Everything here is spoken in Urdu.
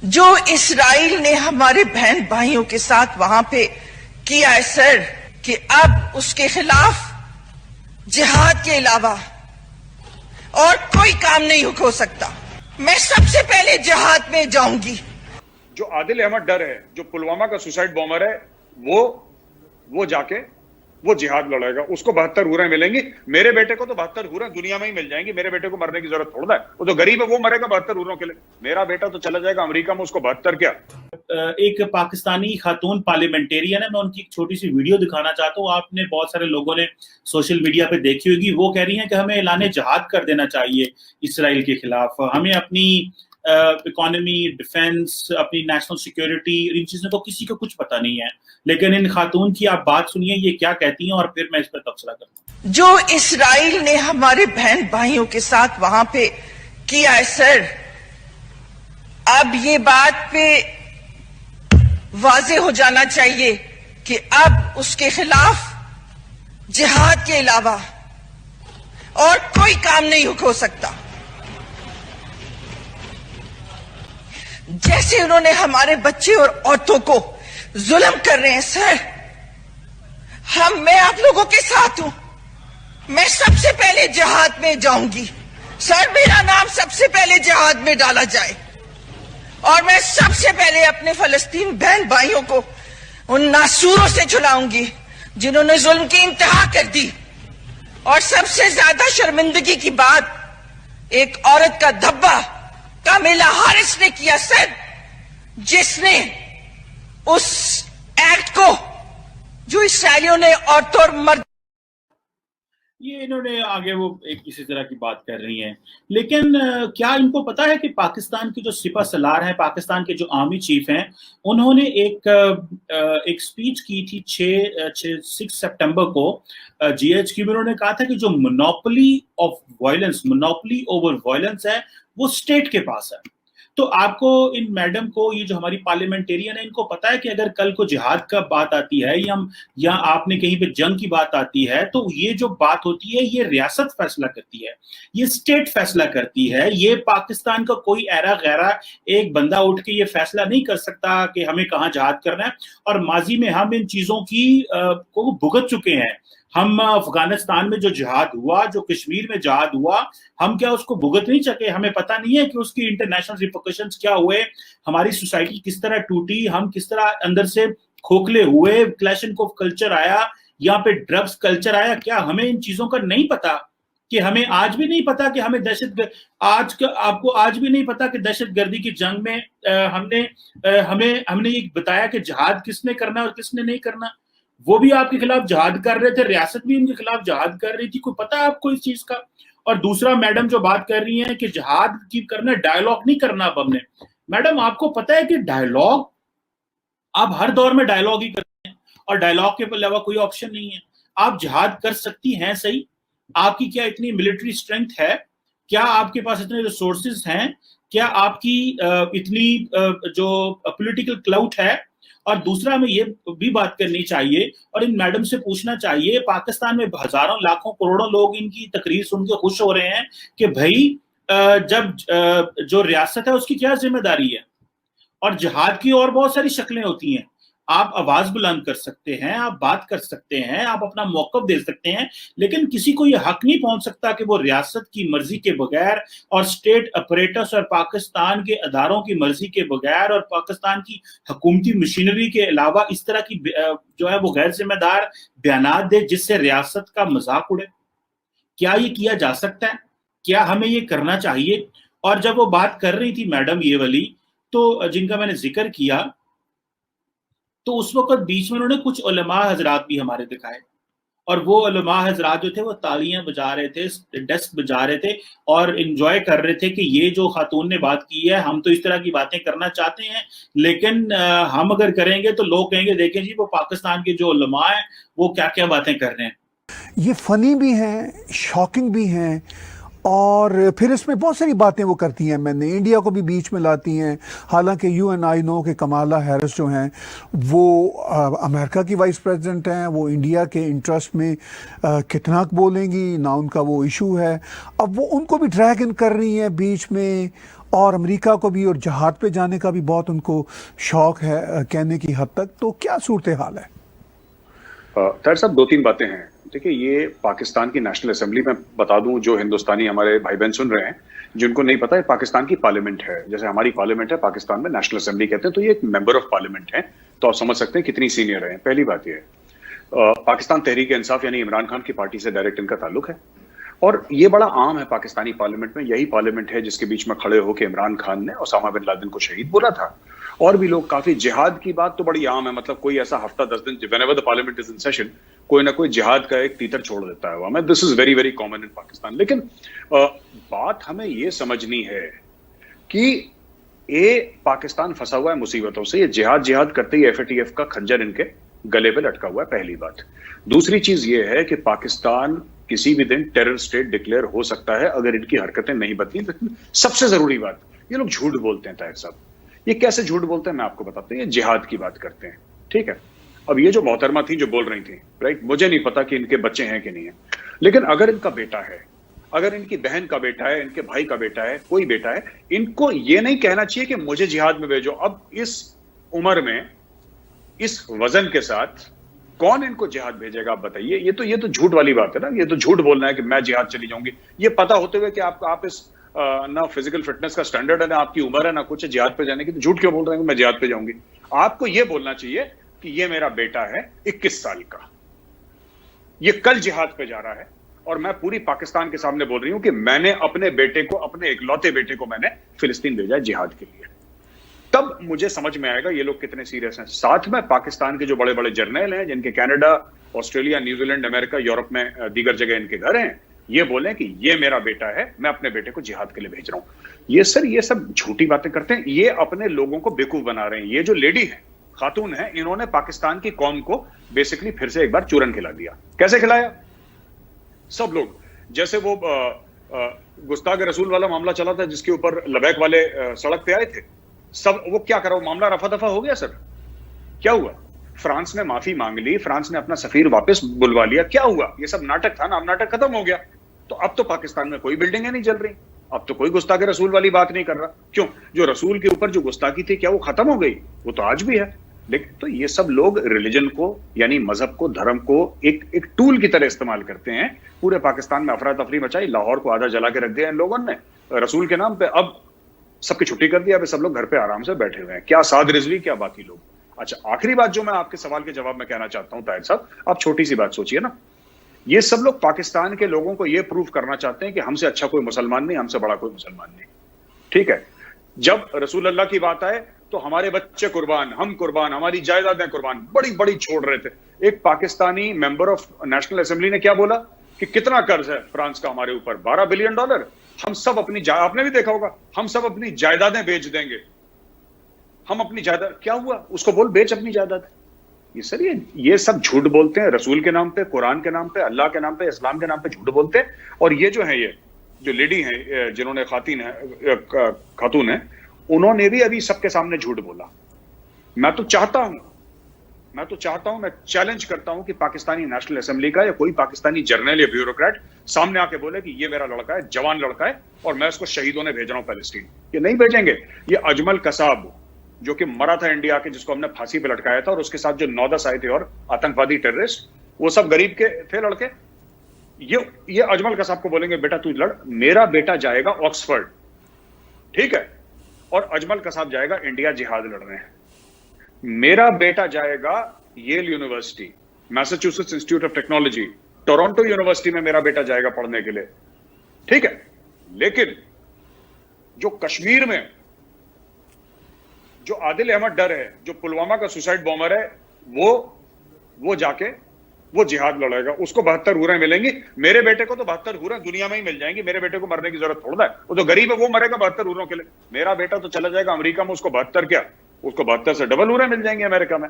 جو اسرائیل نے ہمارے بہن بھائیوں کے ساتھ وہاں پہ کیا ہے سر کہ اب اس کے خلاف جہاد کے علاوہ اور کوئی کام نہیں ہو سکتا. میں سب سے پہلے جہاد میں جاؤں گی. جو عادل احمد ڈر ہے, جو پلوامہ کا سوسائڈ بامر ہے, وہ جا کے وہ جہاد لڑے گا. اس کو 72 حوریں ملیں گی. میرے بیٹے کو تو 72 حوریں دنیا میں ہی مل جائیں گی. میرے بیٹے کو مرنے کی ضرورت تھوڑا ہے. وہ تو غریب ہے, وہ مرے گا 72 حوروں کے لیے. میرا بیٹا تو چلا جائے گا امریکہ میں, اس کو 72 کیا. ایک پاکستانی خاتون پارلیمنٹیرین ہے, میں ان کی ایک چھوٹی سی ویڈیو دکھانا چاہتا ہوں. آپ نے بہت سارے لوگوں نے سوشل میڈیا پہ دیکھی ہوگی. وہ کہہ رہی ہیں کہ ہمیں اعلان جہاد کر دینا چاہیے اسرائیل کے خلاف. ہمیں اپنی اکانومی, ڈیفنس, اپنی نیشنل سیکیورٹی, ان چیزوں کو کسی کو کچھ پتہ نہیں ہے. لیکن ان خاتون کی آپ بات سنیے یہ کیا کہتی ہیں اور پھر میں اس پر تبصرہ کروں. جو اسرائیل نے ہمارے بہن بھائیوں کے ساتھ وہاں پہ کیا ہے سر, اب یہ بات پہ واضح ہو جانا چاہیے کہ اب اس کے خلاف جہاد کے علاوہ اور کوئی کام نہیں ہو سکتا. جیسے انہوں نے ہمارے بچے اور عورتوں کو ظلم کر رہے ہیں سر, میں آپ لوگوں کے ساتھ ہوں. میں سب سے پہلے جہاد میں جاؤں گی سر. میرا نام سب سے پہلے جہاد میں ڈالا جائے اور میں سب سے پہلے اپنے فلسطین بہن بھائیوں کو ان ناسوروں سے چھڑاؤں گی جنہوں نے ظلم کی انتہا کر دی. اور سب سے زیادہ شرمندگی کی بات ایک عورت کا دھبا کامیلا ہارس نے کیا سر, جس نے اس ایکٹ کو جو اسرائیلیوں نے عورتوں اور مرد, یہ انہوں نے آگے وہ ایک اسی طرح کی بات کر رہی ہیں. لیکن کیا ان کو پتا ہے کہ پاکستان کی جو سپہ سالار ہیں, پاکستان کے جو آرمی چیف ہیں, انہوں نے ایک سپیچ کی تھی 6 سپٹمبر کو جی ایچ کی میں. انہوں نے کہا تھا کہ جو monopoly of violence, monopoly over violence ہے وہ اسٹیٹ کے پاس ہے. تو آپ کو ان میڈم کو, یہ جو ہماری پارلیمنٹیرین ہے, ان کو پتا ہے کہ اگر کل کو جہاد کا بات آتی ہے یا آپ نے کہیں پہ جنگ کی بات آتی ہے تو یہ جو بات ہوتی ہے یہ ریاست فیصلہ کرتی ہے, یہ اسٹیٹ فیصلہ کرتی ہے. یہ پاکستان کا کوئی ایرا غیرہ ایک بندہ اٹھ کے یہ فیصلہ نہیں کر سکتا کہ ہمیں کہاں جہاد کرنا ہے. اور ماضی میں ہم ان چیزوں کو بھگت چکے ہیں. ہم افغانستان میں جو جہاد ہوا, جو کشمیر میں جہاد ہوا, ہم کیا اس کو بھگت نہیں سکے؟ ہمیں پتہ نہیں ہے کہ اس کی انٹرنیشنل ریپرکشنز کیا ہوئے, ہماری سوسائٹی کس طرح ٹوٹی, ہم کس طرح اندر سے کھوکھلے ہوئے, کلیشنکوف کلچر آیا, یہاں پہ ڈرگز کلچر آیا. کیا ہمیں ان چیزوں کا نہیں پتا؟ کہ ہمیں آج بھی نہیں پتا کہ ہمیں آپ کو آج بھی نہیں پتا کہ دہشت گردی کی جنگ میں ہم نے یہ بتایا کہ جہاد کس نے کرنا اور کس نے نہیں کرنا. وہ بھی آپ کے خلاف جہاد کر رہے تھے, ریاست بھی ان کے خلاف جہاد کر رہی تھی. کوئی پتا آپ کو اس چیز کا؟ اور دوسرا میڈم جو بات کر رہی ہیں کہ جہاد کی کرنا, ڈائیلاگ نہیں کرنا. اب ہم نے, میڈم آپ کو پتا ہے کہ ڈائیلاگ آپ ہر دور میں ڈائیلاگ ہی کرتے ہیں اور ڈائیلاگ کے علاوہ کوئی آپشن نہیں ہے. آپ جہاد کر سکتی ہیں صحیح, آپ کی کیا اتنی ملٹری اسٹرینتھ ہے؟ کیا آپ کے پاس اتنے ریسورسز ہیں؟ کیا آپ کی اتنی جو پولیٹیکل کلاؤٹ ہے؟ اور دوسرا ہمیں یہ بھی بات کرنی چاہیے اور ان میڈم سے پوچھنا چاہیے, پاکستان میں ہزاروں لاکھوں کروڑوں لوگ ان کی تقریر سن کے خوش ہو رہے ہیں کہ بھائی جب جو ریاست ہے اس کی کیا ذمہ داری ہے. اور جہاد کی اور بہت ساری شکلیں ہوتی ہیں. آپ آواز بلند کر سکتے ہیں, آپ بات کر سکتے ہیں, آپ اپنا موقف دے سکتے ہیں, لیکن کسی کو یہ حق نہیں پہنچ سکتا کہ وہ ریاست کی مرضی کے بغیر اور اسٹیٹ اپریٹس اور پاکستان کے اداروں کی مرضی کے بغیر اور پاکستان کی حکومتی مشینری کے علاوہ اس طرح کی جو ہے وہ غیر ذمہ دار بیانات دے جس سے ریاست کا مذاق اڑے. کیا یہ کیا جا سکتا ہے؟ کیا ہمیں یہ کرنا چاہیے؟ اور جب وہ بات کر رہی تھی میڈم یہ والی, تو جن کا میں نے ذکر کیا, تو اس وقت بیچ میں انہوں نے کچھ علماء حضرات بھی ہمارے دکھائے, اور وہ علماء حضرات جو تھے وہ تالیاں بجا رہے تھے, ڈیسک بجا رہے تھے اور انجوائے کر رہے تھے کہ یہ جو خاتون نے بات کی ہے, ہم تو اس طرح کی باتیں کرنا چاہتے ہیں, لیکن ہم اگر کریں گے تو لوگ کہیں گے دیکھیں جی وہ پاکستان کے جو علماء ہیں وہ کیا کیا باتیں کر رہے ہیں. یہ فنی بھی ہیں, شاکنگ بھی ہیں, اور پھر اس میں بہت ساری باتیں وہ کرتی ہیں، میں نے انڈیا کو بھی بیچ میں لاتی ہیں، حالانکہ یو این آئی نو کہ کمالا ہیرس جو ہیں وہ امریکہ کی وائس پریزیڈنٹ ہیں، وہ انڈیا کے انٹرسٹ میں کتنا بولیں گی، نہ ان کا وہ ایشو ہے، اب وہ ان کو بھی ڈریگ ان کر رہی ہیں بیچ میں، اور امریکہ کو بھی، اور جہاد پہ جانے کا بھی بہت ان کو شوق ہے کہنے کی حد تک. تو کیا صورتحال ہے؟ طاہر صاحب، 2-3 باتیں ہیں. دیکھیں، یہ پاکستان کی نیشنل اسمبلی میں بتا دوں، جو ہندوستانی ہمارے بھائی بہن سن رہے ہیں جن کو نہیں پتا، یہ پاکستان کی پارلیمنٹ ہے. جیسے ہماری پارلیمنٹ ہے، پاکستان میں نیشنل اسمبلی کہتے ہیں، تو یہ ایک ممبر آف پارلیمنٹ ہے. تو آپ سمجھ سکتے ہیں کتنی سینئر ہیں. پہلی بات یہ ہے، پاکستان تحریک انصاف یعنی عمران خان کی پارٹی سے ڈائریکٹ ان کا تعلق ہے، اور یہ بڑا عام ہے پاکستانی پارلیمنٹ میں. یہی پارلیمنٹ ہے جس کے بیچ میں کھڑے ہو کے عمران خان نے اسامہ بن لادن کو شہید بولا تھا. اور بھی لوگ کافی، جہاد کی بات تو بڑی عام ہے، مطلب کوئی ایسا ہفتہ 10 دن whenever the parliament is in session کوئی نہ کوئی جہاد کا ایک تیتر چھوڑ دیتا ہے ہمیں. This is very very common in Pakistan. لیکن بات ہمیں یہ سمجھنی ہے کہ پاکستان پھنسا ہوا ہے مصیبتوں سے. یہ جہاد کرتے ہی FATF کا خنجر ان کے گلے پہ لٹکا ہوا ہے، پہلی بات. دوسری چیز یہ ہے کہ پاکستان کسی بھی دن ٹیرر اسٹیٹ ڈکلیئر ہو سکتا ہے اگر ان کی حرکتیں نہیں بدلی. لیکن سب سے ضروری بات، یہ لوگ جھوٹ بولتے ہیں. طاہر صاحب، یہ کیسے جھوٹ بولتے ہیں میں آپ کو بتاتا ہوں. یہ جہاد کی بات کرتے ہیں، ٹھیک ہے. اب یہ جو محترمہ تھی جو بول رہی تھی، رائٹ، مجھے نہیں پتا کہ ان کے بچے ہیں کہ نہیں ہیں، لیکن اگر ان کا بیٹا ہے، اگر ان کی بہن کا بیٹا ہے، ان کے بھائی کا بیٹا ہے، کوئی بیٹا ہے، ان کو یہ نہیں کہنا چاہیے کہ مجھے جہاد میں بھیجو. اب اس عمر میں اس وزن کے ساتھ کون ان کو جہاد بھیجے گا؟ آپ بتائیے. یہ تو جھوٹ والی بات ہے نا. یہ تو جھوٹ بولنا ہے کہ میں جہاد چلی جاؤں گی، یہ پتا ہوتے ہوئے کہ آپ اس نہ فزیکل فٹنس کا سٹینڈرڈ ہے، نہ آپ کی عمر ہے، نہ کچھ ہے جہاد پہ جانے کی. تو جھوٹ کیوں بول رہے ہیں کہ میں جہاد پہ جاؤں گی؟ آپ کو یہ بولنا چاہیے کہ یہ میرا بیٹا ہے 21 سال کا، یہ کل جہاد پہ جا رہا ہے، اور میں پوری پاکستان کے سامنے بول رہی ہوں کہ میں نے اپنے بیٹے کو، اپنے اکلوتے بیٹے کو میں نے فلسطین بھیجا ہے جہاد کے لیے. تب مجھے سمجھ میں آئے گا یہ لوگ کتنے سیریس ہیں. ساتھ میں پاکستان کے جو بڑے بڑے جرنیل ہیں جن کے کینیڈا، آسٹریلیا، نیوزی لینڈ، امریکہ، یورپ میں دیگر جگہ ان کے گھر ہیں، یہ بولیں کہ یہ میرا بیٹا ہے، میں اپنے بیٹے کو جہاد کے لیے بھیج رہا ہوں. یہ سب جھوٹی باتیں کرتے ہیں. یہ اپنے لوگوں کو بیوقوف بنا رہے ہیں. یہ جو لیڈی ہے، خاتون ہیں، انہوں نے پاکستان کی قوم کو بیسیکلی پھر سے ایک بار چورن کھلا دیا. کیسے کھلایا؟ سب لوگ، جیسے وہ گستاخ رسول والا معاملہ چلا تھا جس کے اوپر لبیک والے سڑک پہ آئے تھے، سب وہ کیا کرا، وہ معاملہ رفع دفع ہو گیا. سر کیا ہوا؟ فرانس نے معافی مانگ لی، فرانس نے اپنا سفیر واپس بلوا لیا. کیا ہوا؟ یہ سب ناٹک تھا نا. اب ناٹک ختم ہو گیا. تو اب تو پاکستان میں کوئی بلڈنگیں نہیں چل رہی، اب تو کوئی گستاخ رسول والی بات نہیں کر رہا. کیوں؟ جو رسول کے اوپر جو گستاخی تھی کیا وہ ختم ہو گئی؟ وہ تو آج بھی ہے. لیکن تو یہ سب لوگ ریلیجن کو، یعنی مذہب کو، دھرم کو ایک ٹول کی طرح استعمال کرتے ہیں. پورے پاکستان میں افراتفری مچائی، لاہور کو آدھا جلا کے رکھ دیا ان لوگوں نے رسول کے نام پہ. اب سب کی چھٹی کر دیا، اب سب لوگ گھر پہ آرام سے بیٹھے ہوئے ہیں. کیا سعد رضوی، کیا باقی لوگ. اچھا، آخری بات جو میں آپ کے سوال کے جواب میں کہنا چاہتا ہوں طاہر صاحب، آپ چھوٹی سی بات سوچئے نا. یہ سب لوگ پاکستان کے لوگوں کو یہ پروف کرنا چاہتے ہیں کہ ہم سے اچھا کوئی مسلمان نہیں، ہم سے بڑا کوئی مسلمان نہیں. ٹھیک ہے، جب رسول اللہ کی بات آئے تو ہمارے بچے قربان، ہم قربان، ہماری جائیدادیں قربان، بڑی بڑی چھوڑ رہے تھے. ایک Pakistani member of national assembly نے کیا بولا کہ کتنا قرض ہے فرانس کا ہمارے اوپر، $12 بلین. ہم سب اپنی آپ نے بھی دیکھا ہوگا، ہم سب اپنی جائیدادیں بیچ دیں گے. ہم اپنی جائیداد، کیا ہوا؟ اس کو بول بیچ اپنی جائیداد. یہ سر یہ سب جھوٹ بولتے ہیں رسول کے نام پہ، قرآن کے نام پہ، اللہ کے نام پہ، اسلام کے نام پہ جھوٹ بولتے ہیں. اور یہ جو ہیں، یہ جو لیڈی ہیں جنہوں نے خاتون ہیں، انہوں نے بھی ابھی سب کے سامنے جھوٹ بولا. میں تو چاہتا ہوں، میں چیلنج کرتا ہوں کہ پاکستانی نیشنل اسمبلی کا یا کوئی پاکستانی جرنیل یا بیوروکریٹ سامنے آ کے بولے کہ یہ میرا لڑکا ہے، جوان لڑکا ہے، اور میں اس کو شہیدوں نے بھیج رہا ہوں فلسطین. یہ نہیں بھیجیں گے. یہ اجمل قصاب جو کہ مرا تھا انڈیا کے، جس کو ہم نے پھانسی پہ لٹکایا تھا، اور اس کے ساتھ جو 9-10 آئے تھے اور آتنکوادی ٹیررسٹ، وہ سب غریب کے تھے لڑکے. یہ اجمل قصاب کو بولیں گے بیٹا تو لڑ. میرا بیٹا جائے گا آکسفورڈ، ٹھیک ہے، اور اجمل قصاب جائے گا انڈیا جہاد لڑنے. میرا بیٹا جائے گا Yale University, Massachusetts Institute of Technology, Toronto University میں میرا بیٹا جائے گا پڑھنے کے لیے، ٹھیک ہے. لیکن جو کشمیر میں جو عادل احمد ڈر ہے، جو پلوامہ کا سوسائڈ بومر ہے، وہ جا کے وہ جہاد لڑے گا. اس کو 72 حوریں ملیں گی. میرے بیٹے کو تو 72 حوریں دنیا میں ہی مل جائیں گی. میرے بیٹے کو مرنے کی ضرورت تھوڑا ہے. وہ تو غریب ہے، وہ مرے گا 72 حوروں کے لیے. میرا بیٹا تو چلا جائے گا امریکہ میں، اس کو 72 کیا، اس کو 72 سے ڈبل حوریں مل جائیں گے امریکہ میں.